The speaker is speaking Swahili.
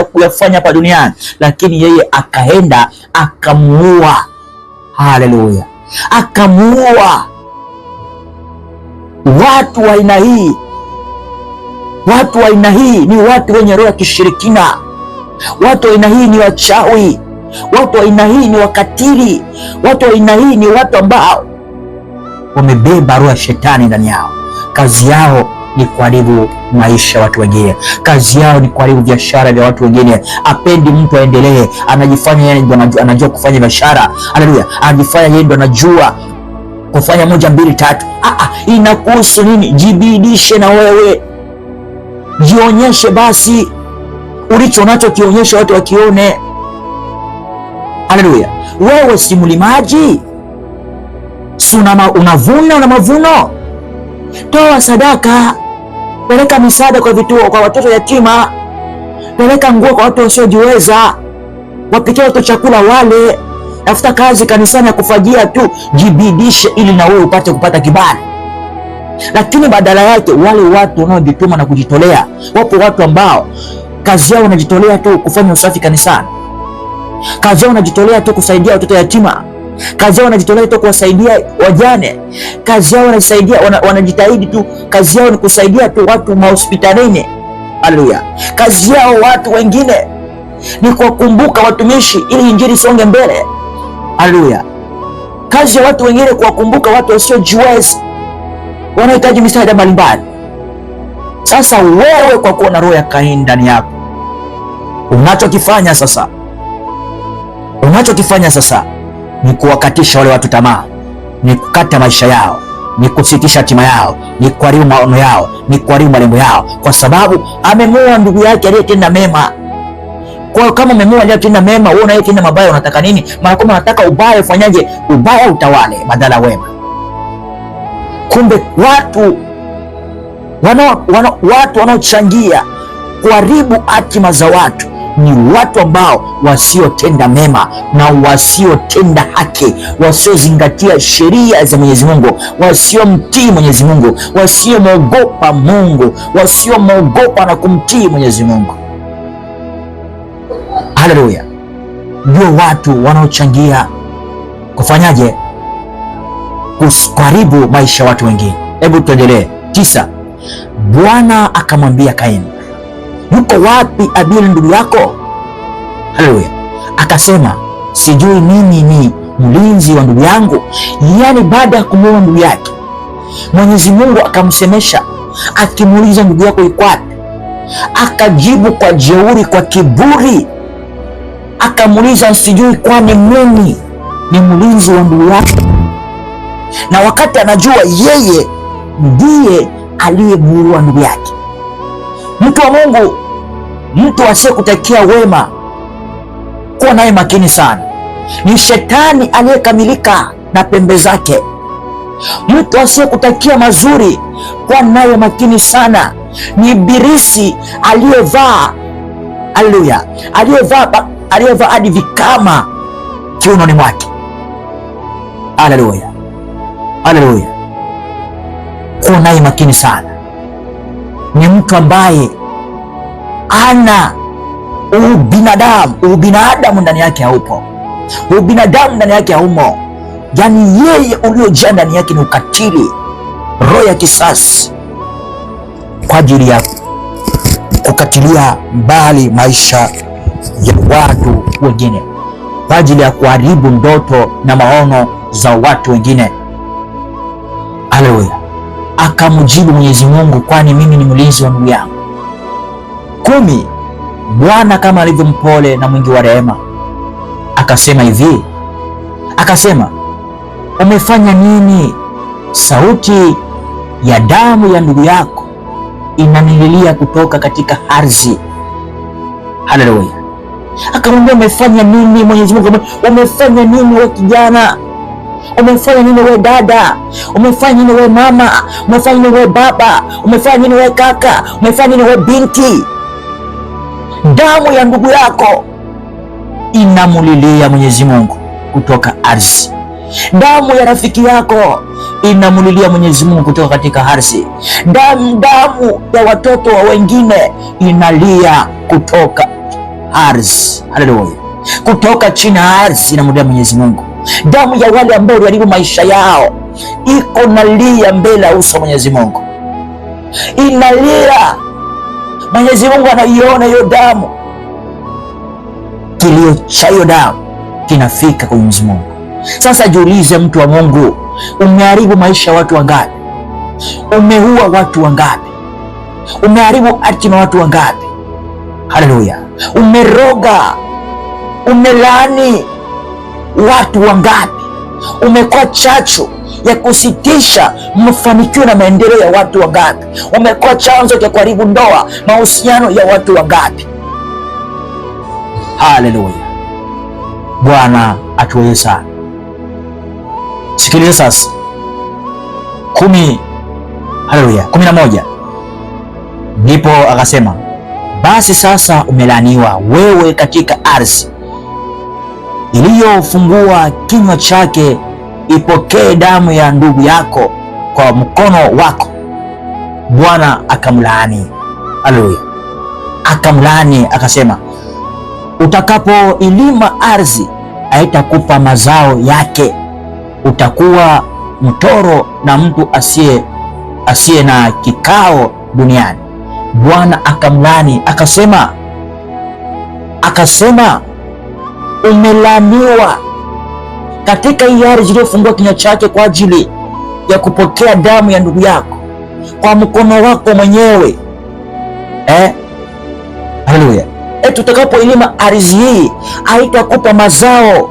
kuyafanya hapa duniani, lakini yeye akaenda akamuua. Haleluya, akamuua. Watu wa aina hii, watu wa aina hii ni watu wenye roho ya kishirikina. Watu wa aina hii ni wachawi. Watu wa aina hii ni wakatili. Watu wa aina hii ni watu ambao wamebeba roho ya shetani ndani yao. Kazi yao ni kuharibu maisha ya watu wengine. Kazi yao ni kuharibu biashara vya watu wengine. Apendi mtu aendelee, anajifanya yeye ndo anajua kufanya biashara. Haleluya, anajifanya yeye ndo anajua kufanya 1 2 3. Inakuhusu nini? Jibidishe na wewe, jionyeshe basi, ulicho nacho kionyeshe, watu wakione. Haleluya, wewe si mlimaji? Si unavuna, una mavuno? Toa sadaka, peleka misaada kwa vituo, kwa watoto yatima, peleka nguo kwa watu wasiojiweza, wapikie watu chakula wale. Tafuta kazi kanisani ya kufagia tu, jibidishe ili na wewe upate kupata kibali. Lakini badala yake wale watu wanaojituma na kujitolea, wapo watu ambao kazi yao wanajitolea tu kufanya usafi kanisani, kazi yao wanajitolea tu kusaidia watoto yatima, kazi yao wanajitolea tu kuwasaidia wajane, kazi yao wanajitahidi tu, kazi yao ni kusaidia tu watu mahospitalini. Haleluya, kazi yao watu wengine ni kuwakumbuka watumishi ili injili isonge mbele. Haleluya, kazi ya watu wengine kuwakumbuka watu wasiojiweza, wanahitaji misaada mbalimbali. Sasa wewe kwa kuwa na roho ya Kaini ndani yako, unachokifanya sasa ni kuwakatisha wale watu tamaa, ni kukata maisha yao, ni kusitisha hatima yao, ni kuharibu maono yao, ni kuharibu malengo yao, kwa sababu amemuua ndugu yake aliyetenda mema. Kwa kama umemuua aliyetenda mema, wewe unayetenda mabaya unataka nini? Maana kama unataka ubaya ufanyaje? Ubaya utawale badala wema. Kumbe watu wanaochangia kuharibu hatima za watu ni watu ambao wasiotenda mema na wasiotenda haki, wasiozingatia sheria za Mwenyezi Mungu, wasiomtii Mwenyezi Mungu, wasiomwogopa Mungu, wasiomwogopa na kumtii Mwenyezi Mungu. Haleluya, ndio watu wanaochangia kufanyaje? Kuharibu maisha ya watu wengine. Hebu tuendelee. 9. Bwana akamwambia Kaini, yuko wapi Abeli ndugu yako? Haleluya, akasema, sijui mimi ni mlinzi wa ndugu yangu? Yaani baada ya kumuua ndugu yake, Mwenyezi Mungu akamsemesha akimuuliza, ndugu yako yuko wapi? Akajibu kwa jeuri, kwa kiburi, akamuuliza, sijui kwani mimi ni mlinzi wa ndugu yako? Na wakati anajua yeye ndiye aliyemuua ndugu yake. Mtu wa Mungu, mtu asiyekutakia wema, kuwa naye makini sana. Ni shetani aliyekamilika na pembe zake. Mtu asiyekutakia mazuri, kuwa naye makini sana. Ni ibilisi aliyevaa, haleluya, aliyevaa hadi vikama kiunoni mwake. Haleluya, haleluya, kuwa naye makini sana. Ni mtu ambaye ana ubinadamu ndani yake haupo, ubinadamu ndani yake haumo. Yaani yeye uliojaa ndani yake ni ukatili, roho ya kisasi, kwa ajili ya kukatilia mbali maisha ya watu wengine, kwa ajili ya kuharibu ndoto na maono za watu wengine. Haleluya, akamjibu Mwenyezi Mungu, kwani mimi ni mlinzi wa ndugu yangu. 10. Bwana kama alivyo mpole na mwingi wa rehema akasema hivi, akasema, umefanya nini? Sauti ya damu ya ndugu yako inanililia kutoka katika ardhi. Haleluya, akamwambia, umefanya nini? Mwenyezi Mungu, umefanya nini wewe kijana? Umefanya nini wewe dada? Umefanya nini wewe mama? Umefanya nini wewe baba? Umefanya nini wewe kaka? Umefanya nini wewe binti? Damu ya ndugu yako inamulilia Mwenyezi Mungu kutoka ardhi. Damu ya rafiki yako inamulilia Mwenyezi Mungu kutoka katika ardhi. Damu ya watoto wa wengine inalia kutoka ardhi. Haleluya! Kutoka chini ya ardhi inamrudia Mwenyezi Mungu. Damu ya wale ambao waliharibu maisha yao iko nalia mbele ya uso wa Mwenyezi Mungu, inalia. Mwenyezi Mungu anaiona hiyo damu, kilio cha hiyo damu kinafika kwa Mwenyezi Mungu. Sasa jiulize, mtu wa Mungu, umeharibu maisha ya watu wangapi? Umeua watu wangapi? Umeharibu hatima watu wangapi? Haleluya! Umeroga, umelaani watu wangapi? Umekuwa chachu ya kusitisha mafanikio na maendeleo ya watu wangapi? Umekuwa chanzo cha kuharibu ndoa, mahusiano ya watu wangapi? Haleluya! Bwana atuweze sana. Sikiliza sasa, 11 ndipo akasema, basi sasa umelaaniwa wewe katika ardhi iliyofungua kinywa chake, ipokee damu ya ndugu yako kwa mkono wako. Bwana akamlaani. Haleluya! Akamlaani akasema, utakapoilima ardhi haitakupa mazao yake, utakuwa mtoro na mtu asiye na kikao duniani. Bwana akamlaani akasema, umelaaniwa katika hii ardhi iliyofungua kinywa chake kwa ajili ya kupokea damu ya ndugu yako kwa mkono wako mwenyewe. Haleluya! Tutakapoilima ardhi hii haitakupa mazao